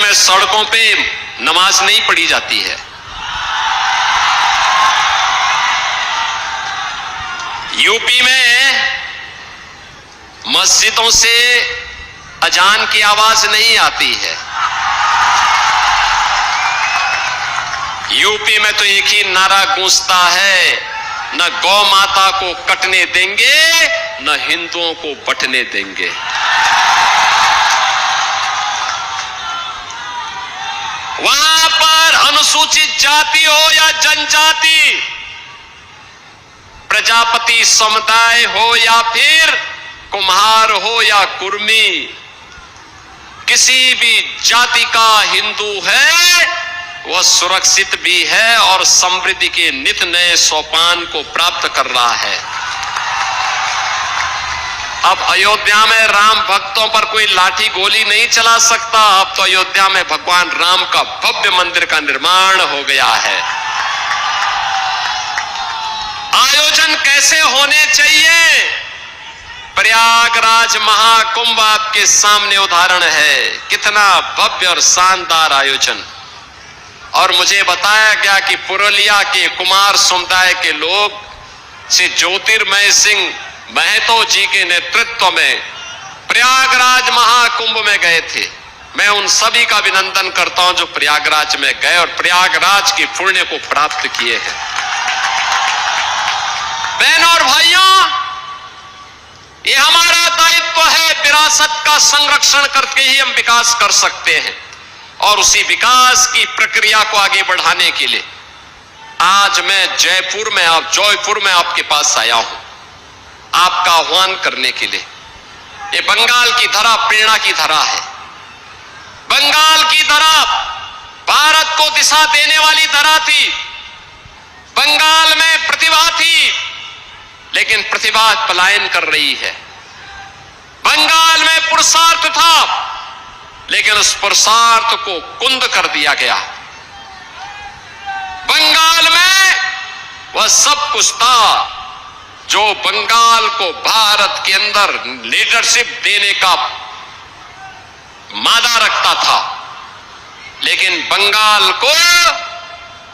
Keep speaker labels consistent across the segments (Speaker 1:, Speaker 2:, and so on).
Speaker 1: में सड़कों पे नमाज नहीं पढ़ी जाती है। यूपी में मस्जिदों से अजान की आवाज नहीं आती है। यूपी में तो एक ही नारा गूंजता है, न गौ माता को कटने देंगे, न हिंदुओं को बंटने देंगे। वहां पर अनुसूचित जाति हो या जनजाति, प्रजापति समुदाय हो या फिर कुम्हार हो या कुर्मी, किसी भी जाति का हिंदू है वह सुरक्षित भी है और समृद्धि के नित नए सोपान को प्राप्त कर रहा है। अब अयोध्या में राम भक्तों पर कोई लाठी गोली नहीं चला सकता। अब तो अयोध्या में भगवान राम का भव्य मंदिर का निर्माण हो गया है। आयोजन कैसे होने चाहिए? प्रयागराज महाकुंभ आपके सामने उदाहरण है, कितना भव्य और शानदार आयोजन। और मुझे बताया गया कि पुरुलिया के कुमार समुदाय के लोग श्री ज्योतिर्मय सिंह महतो जी के नेतृत्व में प्रयागराज महाकुंभ में गए थे। मैं उन सभी का अभिनंदन करता हूं जो प्रयागराज में गए और प्रयागराज की पुण्य को प्राप्त किए हैं। बहनों और भाइयों, ये हमारा दायित्व है, विरासत का संरक्षण करके ही हम विकास कर सकते हैं। और उसी विकास की प्रक्रिया को आगे बढ़ाने के लिए आज मैं जयपुर में आपके पास आया हूं, आपका आह्वान करने के लिए। ये बंगाल की धरा प्रेरणा की धरा है। बंगाल की धरा भारत को दिशा देने वाली धरा थी। बंगाल में प्रतिभा थी, लेकिन प्रतिभा पलायन कर रही है। बंगाल में पुरुषार्थ था, लेकिन उस पुरुषार्थ को कुंद कर दिया गया। बंगाल में वह सब कुछ था जो बंगाल को भारत के अंदर लीडरशिप देने का मादा रखता था, लेकिन बंगाल को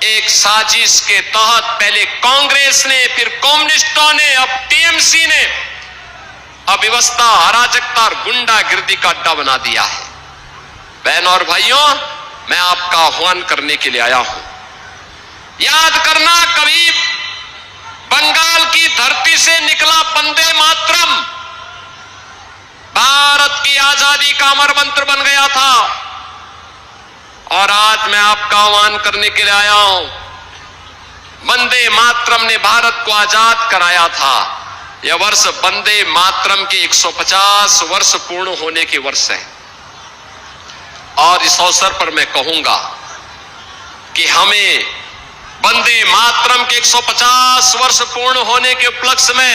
Speaker 1: एक साजिश के तहत पहले कांग्रेस ने, फिर कम्युनिस्टों ने, अब टीएमसी ने अव्यवस्था, अराजकता और गुंडागिर्दी का अड्डा बना दिया है। बहनों और भाइयों, मैं आपका आह्वान करने के लिए आया हूं। याद करना, कभी बंगाल की धरती से निकला वंदे मातरम भारत की आजादी का अमर मंत्र बन गया था। और आज मैं आपका आह्वान करने के लिए आया हूं। वंदे मातरम ने भारत को आजाद कराया था। यह वर्ष वंदे मातरम के 150 वर्ष पूर्ण होने के वर्ष है। और इस अवसर पर मैं कहूंगा कि हमें वंदे मातरम के 150 वर्ष पूर्ण होने के उपलक्ष्य में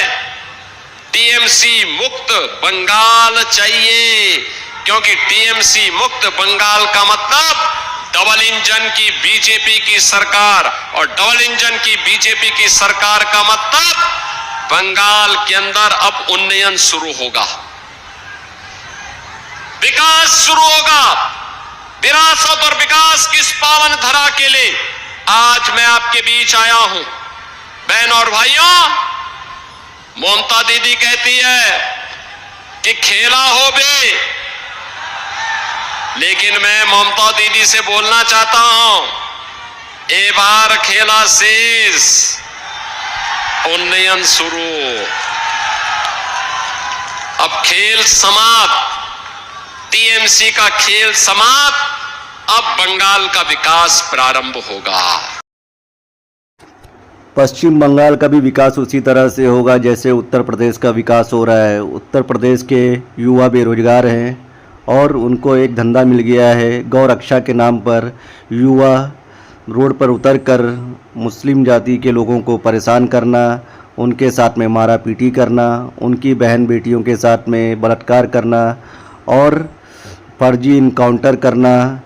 Speaker 1: टीएमसी मुक्त बंगाल चाहिए, क्योंकि टीएमसी मुक्त बंगाल का मतलब डबल इंजन की बीजेपी की सरकार, और डबल इंजन की बीजेपी की सरकार का मतलब बंगाल के अंदर अब उन्नयन शुरू होगा, विकास शुरू होगा। विरासत और विकास की इस पावन धरा के लिए आज मैं आपके बीच आया हूं। बहनों और भाइयों, ममता दीदी कहती है कि खेला हो बे, लेकिन मैं ममता दीदी से बोलना चाहता हूं, ए बार खेला शेष, उन्नयन शुरू। अब खेल समाप्त, टीएमसी का खेल समाप्त, अब बंगाल का विकास प्रारंभ होगा।
Speaker 2: पश्चिम बंगाल का भी विकास उसी तरह से होगा जैसे उत्तर प्रदेश का विकास हो रहा है। उत्तर प्रदेश के युवा बेरोजगार हैं और उनको एक धंधा मिल गया है। गौ रक्षा के नाम पर युवा रोड पर उतरकर मुस्लिम जाति के लोगों को परेशान करना, उनके साथ में मारा पीटी करना, उनकी बहन बेटियों के साथ में बलात्कार करना और फर्जी इनकाउंटर करना,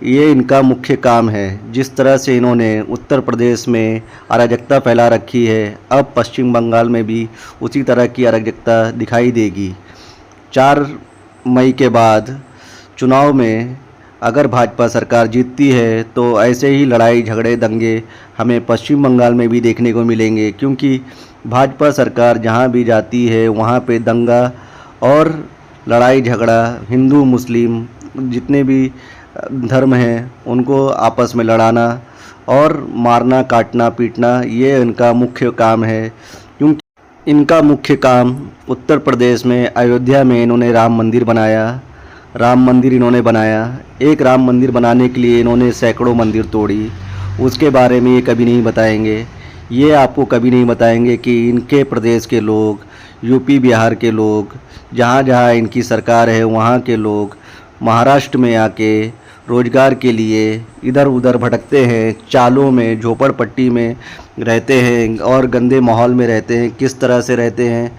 Speaker 2: ये इनका मुख्य काम है। जिस तरह से इन्होंने उत्तर प्रदेश में अराजकता फैला रखी है, अब पश्चिम बंगाल में भी उसी तरह की अराजकता दिखाई देगी। 4 मई के बाद चुनाव में अगर भाजपा सरकार जीतती है तो ऐसे ही लड़ाई झगड़े दंगे हमें पश्चिम बंगाल में भी देखने को मिलेंगे, क्योंकि भाजपा सरकार जहां भी जाती है वहां पे दंगा और लड़ाई झगड़ा, हिंदू मुस्लिम जितने भी धर्म हैं उनको आपस में लड़ाना और मारना काटना पीटना, ये इनका मुख्य काम है। क्योंकि इनका मुख्य काम उत्तर प्रदेश में अयोध्या में इन्होंने राम मंदिर बनाया। एक राम मंदिर बनाने के लिए इन्होंने सैकड़ों मंदिर तोड़ी, उसके बारे में ये कभी नहीं बताएंगे। ये आपको कभी नहीं बताएंगे कि इनके प्रदेश के लोग, यूपी बिहार के लोग, जहाँ जहाँ इनकी सरकार है वहाँ के लोग महाराष्ट्र में आके रोजगार के लिए इधर उधर भटकते हैं, चालों में झोपड़पट्टी में रहते हैं और गंदे माहौल में रहते हैं। किस तरह से रहते हैं,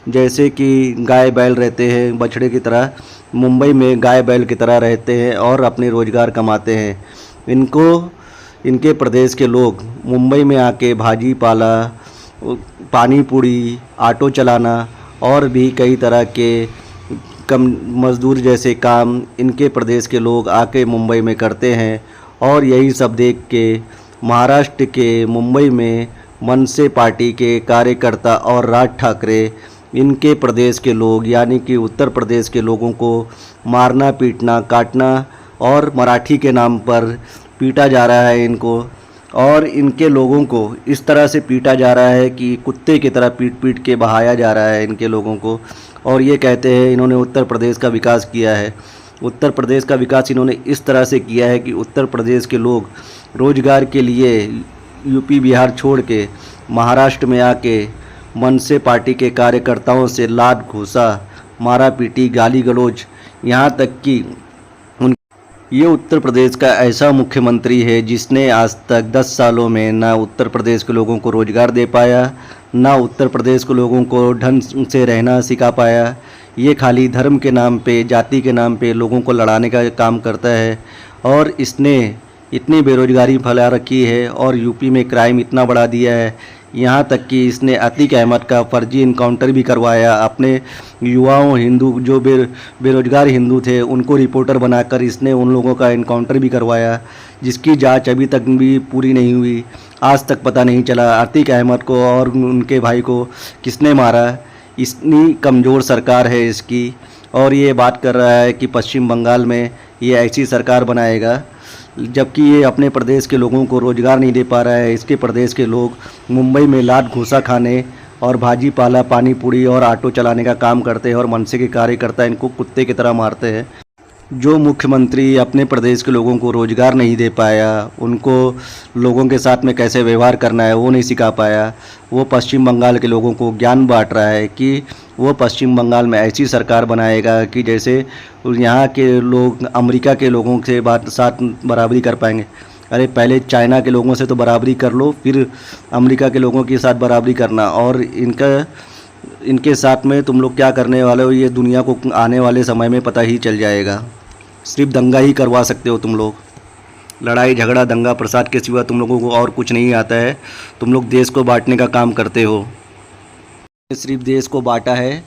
Speaker 2: जैसे कि गाय बैल रहते हैं, बछड़े की तरह मुंबई में गाय बैल की तरह रहते हैं और अपने रोजगार कमाते हैं। इनके प्रदेश के लोग मुंबई में आके भाजी पाला, पानी पूड़ी, ऑटो चलाना और भी कई तरह के कम मजदूर जैसे काम इनके प्रदेश के लोग आके मुंबई में करते हैं। और यही सब देख के महाराष्ट्र के मुंबई में मनसे पार्टी के कार्यकर्ता और राज ठाकरे इनके प्रदेश के लोग यानी कि उत्तर प्रदेश के लोगों को मारना पीटना काटना और मराठी के नाम पर पीटा जा रहा है इनको। और इनके लोगों को इस तरह से पीटा जा रहा है कि कुत्ते की तरह पीट पीट के बहाया जा रहा है इनके लोगों को। और ये कहते हैं इन्होंने उत्तर प्रदेश का विकास किया है। उत्तर प्रदेश का विकास इन्होंने इस तरह से किया है कि उत्तर प्रदेश के लोग रोजगार के लिए यूपी बिहार छोड़ के महाराष्ट्र में आके मनसे पार्टी के कार्यकर्ताओं से लात घूसा, मारा पीटी, गाली गलौज, यहाँ तक कि ये उत्तर प्रदेश का ऐसा मुख्यमंत्री है जिसने आज तक 10 सालों में ना उत्तर प्रदेश के लोगों को रोजगार दे पाया, ना उत्तर प्रदेश के लोगों को ढंग से रहना सिखा पाया। ये खाली धर्म के नाम पे, जाति के नाम पे लोगों को लड़ाने का काम करता है। और इसने इतनी बेरोजगारी फैला रखी है और यूपी में क्राइम इतना बढ़ा दिया है, यहाँ तक कि इसने अतीक अहमद का फर्जी इनकाउंटर भी करवाया। अपने युवाओं, हिंदू जो बेरोजगार हिंदू थे उनको रिपोर्टर बनाकर इसने उन लोगों का इनकाउंटर भी करवाया, जिसकी जांच अभी तक भी पूरी नहीं हुई। आज तक पता नहीं चला अतीक अहमद को और उनके भाई को किसने मारा। इतनी कमज़ोर सरकार है इसकी। और ये बात कर रहा है कि पश्चिम बंगाल में ये ऐसी सरकार बनाएगा, जबकि ये अपने प्रदेश के लोगों को रोज़गार नहीं दे पा रहा है। इसके प्रदेश के लोग मुंबई में लात घूसा खाने और भाजी पाला, पानी पूड़ी और ऑटो चलाने का काम करते हैं और मनसे के कार्यकर्ता इनको कुत्ते की तरह मारते हैं। जो मुख्यमंत्री अपने प्रदेश के लोगों को रोज़गार नहीं दे पाया, उनको लोगों के साथ में कैसे व्यवहार करना है वो नहीं सिखा पाया, वो पश्चिम बंगाल के लोगों को ज्ञान बांट रहा है कि वो पश्चिम बंगाल में ऐसी सरकार बनाएगा कि जैसे यहाँ के लोग अमेरिका के लोगों से साथ बराबरी कर पाएंगे। अरे पहले चाइना के लोगों से तो बराबरी कर लो, फिर अमेरिका के लोगों के साथ बराबरी करना। और इनके साथ में तुम लोग क्या करने वाले हो ये दुनिया को आने वाले समय में पता ही चल जाएगा। सिर्फ दंगा ही करवा सकते हो तुम लोग, लड़ाई झगड़ा दंगा प्रसाद के सिवा तुम लोगों को और कुछ नहीं आता है। तुम लोग देश को बांटने का काम करते हो, सिर्फ देश को बांटा है